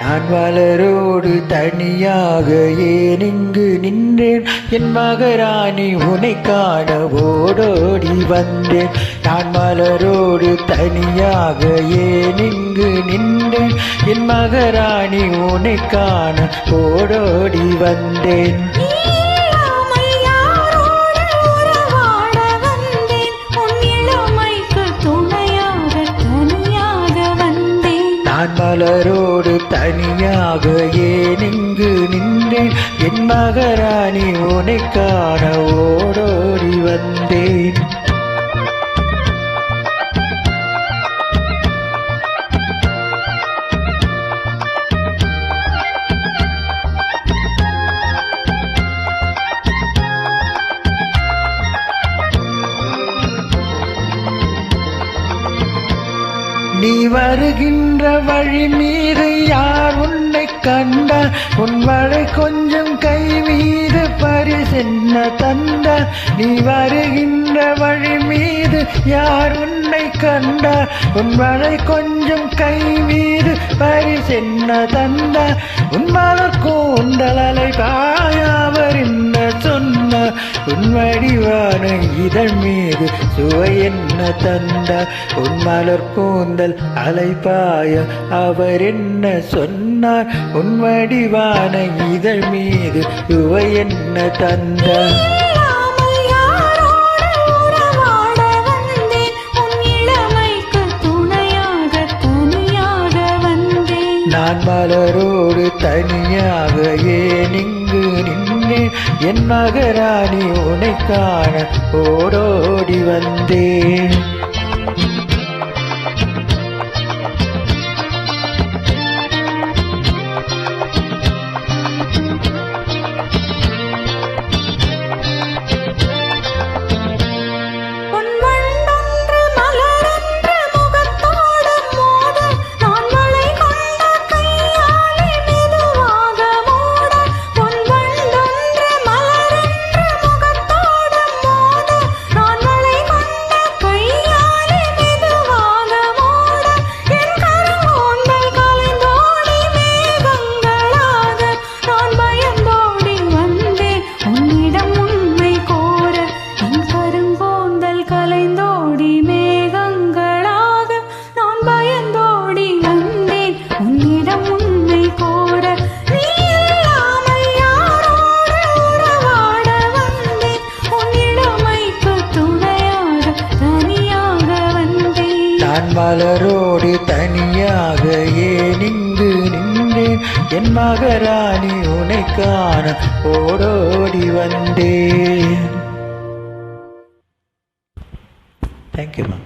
நான் மலரோடு தனியாக ஏன் இங்கு நின்றேன் என் மகராணி உன்னை காண ஓடோடி வந்தேன். நான் மலரோடு தனியாக ஏன் இங்கு நின்றேன் என் மகராணி உன்னை காண ஓடோடி வந்தேன். நான் மலரோடு தனியாக ஏன் இங்கு நின்றேன் என் மகராணி உன்னை காண ஓடோடி வந்தேன். நீ வருகின்ற வழி மீது யார் உன்னை கண்டார் உன் வழி கொஞ்சம் கை மீது பரிசென்ன தந்தார். நீ வருகின்ற வழி மீது யார் உன்னை கண்டார் உன் வழி கொஞ்சம் கை மீது பரிசென்ன தந்தார். உன் மலர் கூந்தல் அலைபாயவர் என்ன சொன்னார் உன் வடிவான இதழ் மீது சுவை என்ன தந்தார். உன் மலர் கூந்தல் அலைபாய அவர் என்ன சொன்னார் உன் வடிவான இதழ் மீது சுவை என்ன தந்தார். நான் மலரோடு தனியாக ஏன் இங்கு நின்றேன் என் மகராணி உன்னை காண ஓடோடி வந்தேன். நான் மலரோடு தனியாக ஏன் இங்கு நின்றேன் என் மகராணி உன்னை காண ஓடோடி வந்தேன். Thank you ma'am.